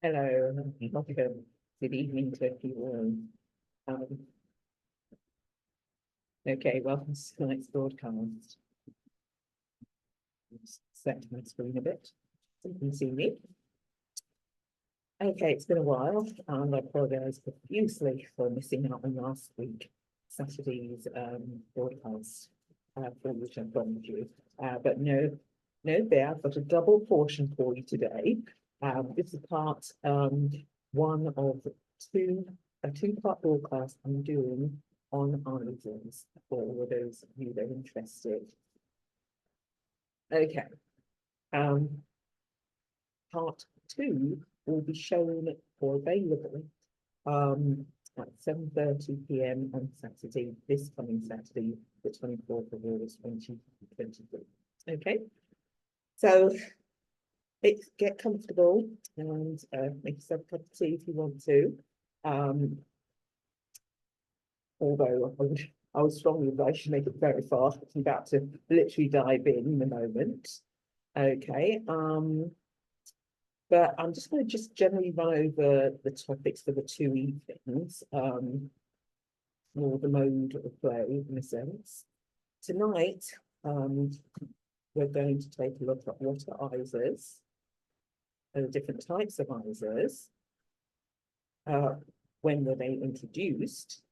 Hello, welcome. Good evening to everyone. Um, okay, welcome to tonight's broadcast. Set my screen a bit so you can see me. Okay, it's been a while, and I apologize profusely for missing out on last week, Saturday's broadcast, for which I've gone you. But no fear, I've got a double portion for you today. This is part one of a two-part broadcast I'm doing on ISIS for all of those of you that are interested. Okay. Part two will be shown or available at 7:30 p.m. on Saturday, this coming Saturday, the 24th of August 2023. Okay, so get comfortable and make yourself a cup of tea if you want to. Although I would strongly advise you make it very fast. I'm about to literally dive in a moment. Okay. But I'm just going to generally run over the topics for the two evenings, or the mode of play in a sense. Tonight, we're going to take a look at what are ISAs, the different types of ISAs, when were they introduced,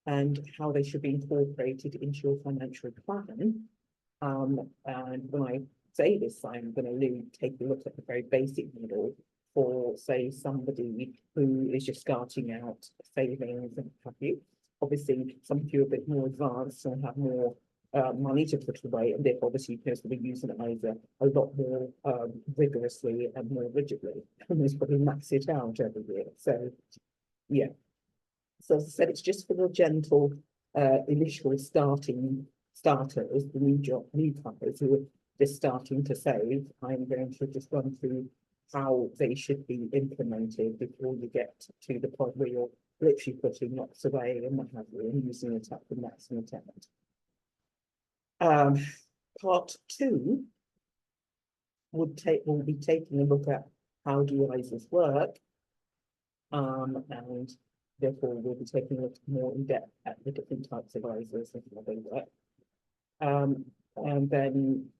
and how they should be incorporated into your financial plan. And when I say this, I'm going to take a look at the very basic model for, say, somebody who is just starting out savings and have you. Obviously, some of you are a bit more advanced and have more money to put away, and therefore, obviously, you can be using it either a lot more rigorously and more rigidly, and there's probably max it out every year. So, yeah. So, as I said, it's just for the gentle initial starters, the newcomers who are just starting to save. I'm going to just run through how they should be implemented before you get to the point where you're literally putting lots away and what have you, and using it up the maximum attempt. Part two will be taking a look at how do ISAs work, and therefore we'll be taking a look more in depth at the different types of ISAs and how they work. And then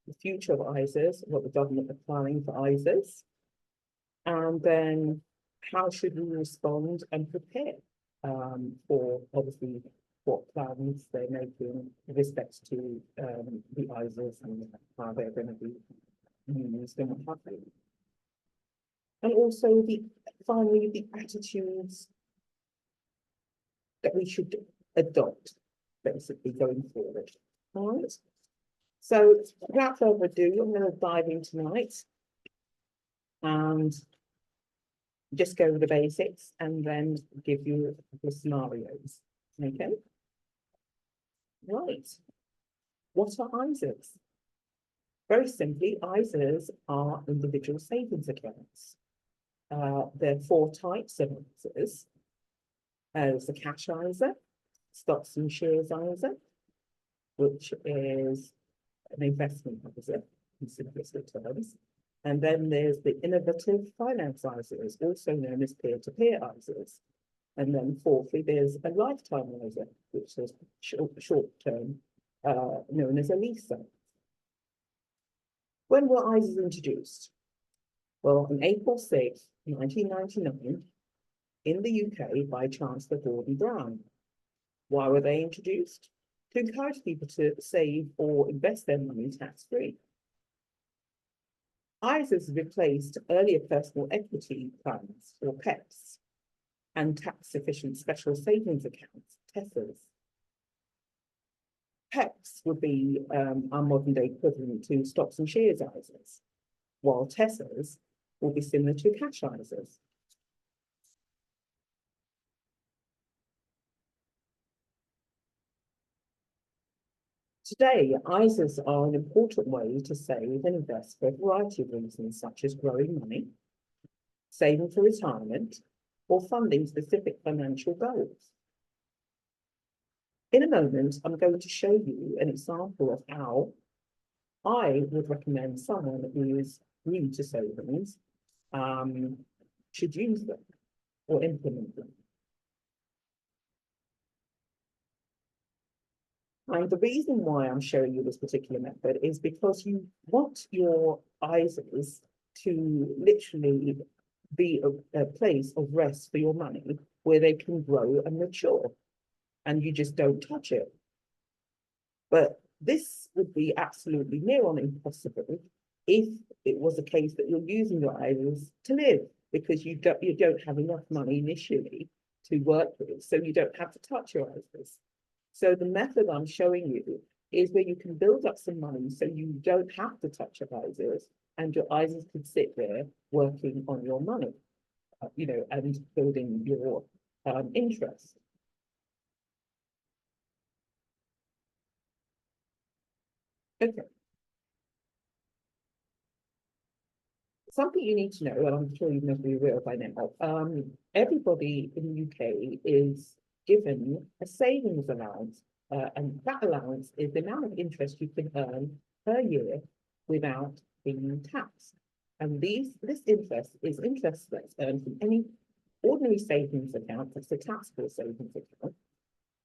the future of ISAs, what the government are planning for ISAs, and then how should we respond and prepare for obviously what plans they're making with respect to the ISAs and how they're going to be used and what have you. And also finally the attitudes that we should adopt basically going forward. All right. So without further ado, I'm going to dive in tonight and just go over the basics and then give you the scenarios. Okay. Right. What are ISAs? Very simply, ISAs are individual savings accounts. There are four types of ISAs. There's the cash ISA, stocks and shares ISA, which is an investment ISA in simplistic terms. And then there's the innovative finance ISAs, also known as peer-to-peer ISAs. And then fourthly, there's a lifetime ISA, which is short-term, known as a LISA. When were ISAs introduced? Well, on April 6, 1999, in the UK by Chancellor Gordon Brown. Why were they introduced? To encourage people to save or invest their money tax-free. ISAs replaced earlier personal equity plans, or PEPs, and tax-efficient special savings accounts, TESAs. PEPs would be our modern-day equivalent to stocks and shares ISAs, while TESAs will be similar to cash ISAs. Today, ISAs are an important way to save and invest for a variety of reasons, such as growing money, saving for retirement, or funding specific financial goals. In a moment, I'm going to show you an example of how I would recommend someone who is new to savings should use them or implement them. And the reason why I'm showing you this particular method is because you want your ISAs to literally be a place of rest for your money where they can grow and mature, and you just don't touch it. But this would be absolutely near on impossible if it was a case that you're using your ISAs to live, because you don't have enough money initially to work with, so you don't have to touch your ISAs. So the method I'm showing you is where you can build up some money so you don't have to touch your ISAs, and your ISAs can sit there working on your money, and building your interest. Okay. Something you need to know, and I'm sure you must be aware by now, everybody in the UK is given a savings allowance, and that allowance is the amount of interest you can earn per year without being taxed. And this interest is interest that's earned from any ordinary savings account, that's a taxable savings account,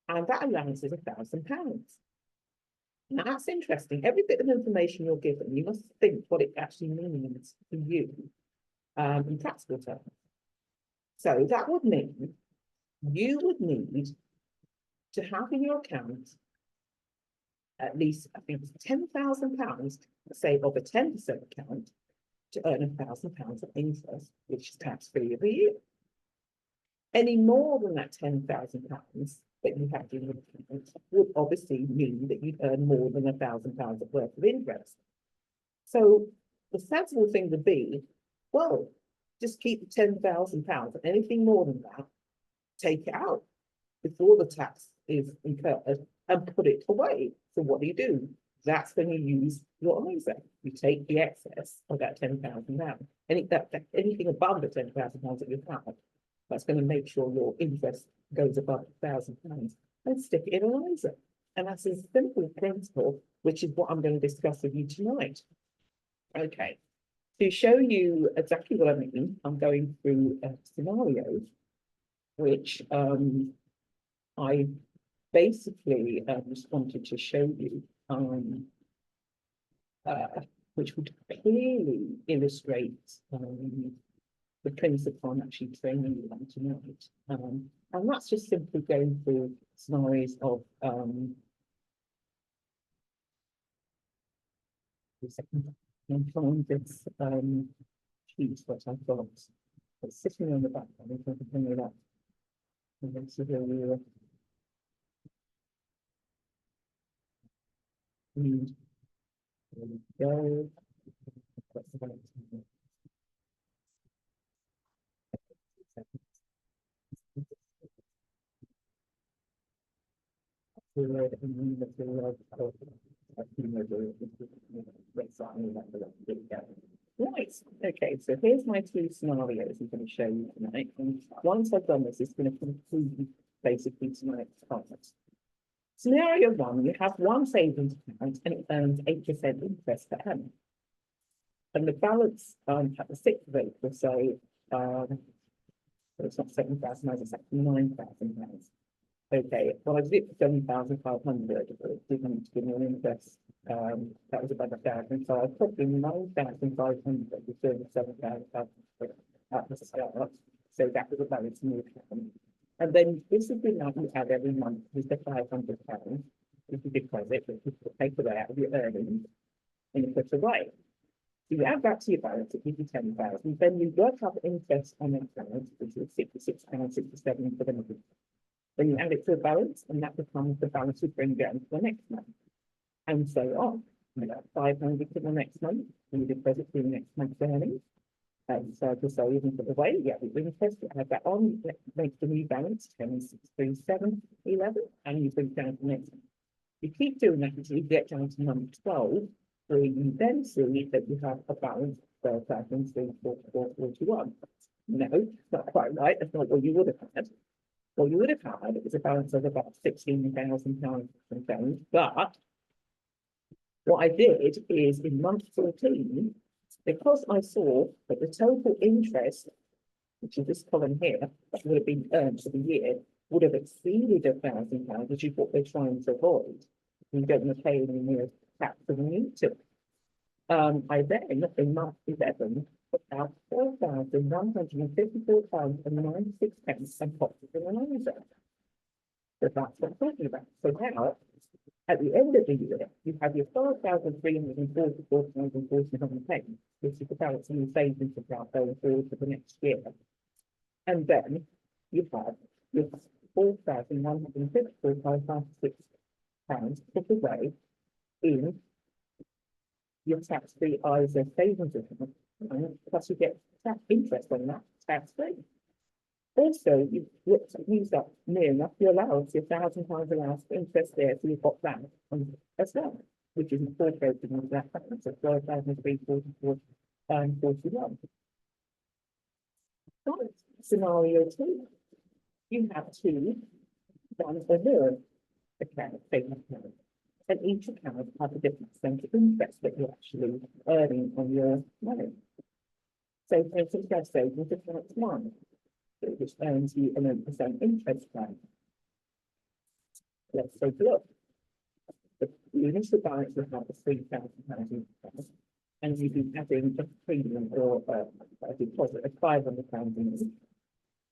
and that allowance is £1,000. Now that's interesting. Every bit of information you're given, you must think what it actually means for you in practical terms. So that would mean you would need to have in your account at least, I think it's £10,000, say of a 10% account, to earn £1,000 of interest, which is tax-free every year. Any more than that £10,000 that you have in your account would obviously mean that you'd earn more than £1,000 worth of interest. So the sensible thing would be, well, just keep the £10,000, and anything more than that, take it out before the tax is incurred and put it away. So what do? That's when you use your ISA. You take the excess of that £10,000. Anything above the £10,000 that you have, that's going to make sure your interest goes above £1,000, and stick it in an ISA. And that's a simple principle, which is what I'm going to discuss with you tonight. Okay, to show you exactly what I mean, I'm going through a scenario which I basically just wanted to show you, which would clearly illustrate the principle I'm actually training you on tonight. And that's just simply going through scenarios of and find this sheet what I've got. It's sitting on the back, if I can bring it up. And then so here we are. And there we go. That's the one. Right, okay, so here's my two scenarios I'm going to show you tonight. And once I've done this, it's going to conclude basically tonight's class. Scenario one, you have one savings account and it earns 8% interest per annum. And the balance at the 6th of April, so it's not 7,000, it's actually £9,000. Okay, well, I did it for 7,500, it didn't give me an interest. That was about 1,000, so I put in 9,500 return of 7,500 at the start. So that was a balance in the account. And then this is the amount you have every month is the £500. If you deposit, but you take it out of your earnings and you put it away. So you add that to your balance, it gives you 10,000. Then you work out the interest on that balance, which is £66.67 for the month. Then you add it to the balance, and that becomes the balance you bring down to the next month. And so on. You know, 500 to the next month, and you deposit to the next month's earnings. And so to say even put away, yeah, the interest, you add that on, makes the new balance 10,637.11, and you bring it down to the next month. You keep doing that until you get down to month 12, where you then see that you have a balance of 12,344.41. No, not quite right. That's not what you would have had. What you would have had is a balance of about £16,000 and change. But what I did is in month 14, Because I saw that the total interest, which is this column here, that would have been earned for the year, would have exceeded £1,000, which is what they're trying to avoid. You don't want to pay any more tax than you need to. I then, in month 11, put out £4,154.96 and popped it in an ISA. So that's what I'm talking about. So now, at the end of the year, you have your £5,344.49, which is the balance in the savings account going forward for the next year. And then you have your £4,154.96 put away in your tax-free ISA savings account, plus you get tax interest on that tax-free. Also, you've used up near enough your allowance, your £1,000 allowance for interest there, so you've got that as well, which is incorporated into that balance of £12,344.41. Scenario 2, you have one or more account, savings account, and each account has a different percentage of interest that you're actually earning on your money. So, for instance, your savings account 1, which earns you an 8% interest rate. Let's take a look. The initial balance will have a £3,000 interest, and you'd be adding a premium or a deposit of £500 in it.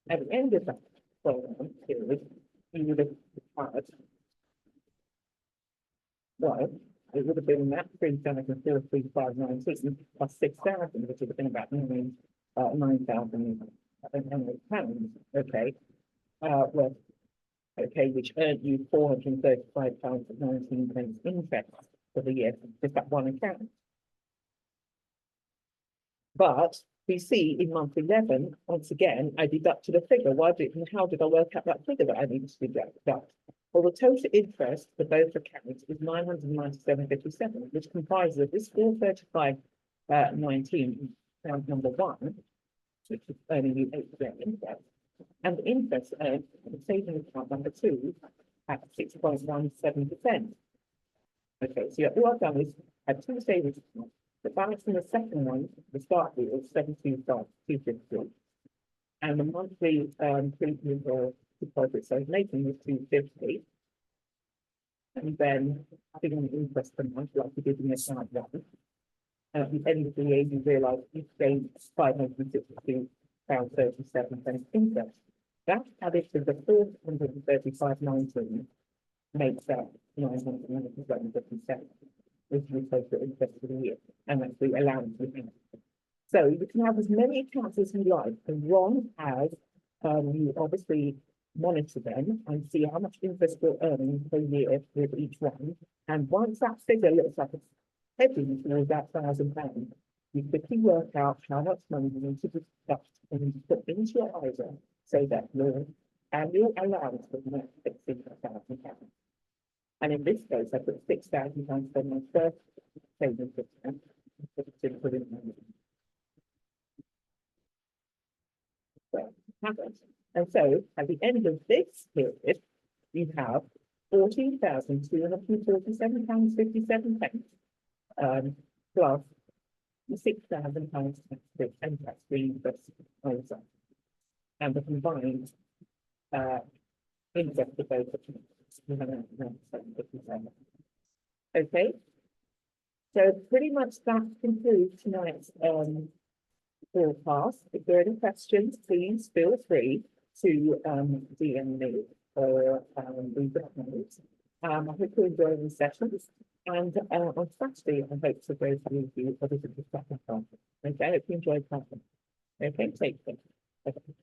At the end of that 12-month period, you would have had, well, it would have been that 3,435.19 plus 6,000, which would have been about £9,000. Okay, well, okay, which earned you £435.19 interest for the year, just that one account. But we see in month 11, once again, I deducted a figure. How did I work out that figure that I needed to deduct? Well, the total interest for both accounts is £997.57, which comprises of this £435.19 account number 1, which is earning you 8% interest, and the interest earned in the savings account number 2 at 6.17%. Okay, so all I've done is had two savings accounts. The balance in the second one, the start date was 17,250, and the monthly premium or deposits I was making was 250. And then having an interest per month, like we did in the account 1. At the end of the year, you realise you've gained £562.37 interest. That added to the £435.19 makes that £997, which is the total interest for the year, and that's the allowance we have. So you can have as many accounts as you like, as long as you obviously monitor them and see how much interest you're earning per year with each one. And once that figure looks like it's heading towards that £1,000, you quickly work out how much money you need to deduct and put into your ISA so that your annual allowance will not exceed £1,000. And in this case, I put £6,000 for my first savings account. And so at the end of this period, you have £14,247.57, plus the £6,000 and tax-free ISA, and the combined interest of both okay, so pretty much that concludes tonight's forecast. If there are any questions, please feel free to DM me or leave a comment. I hope you enjoy the sessions, and on Saturday I hope to go through the other second part. Okay, I hope you enjoyed that. Okay, take care. Okay.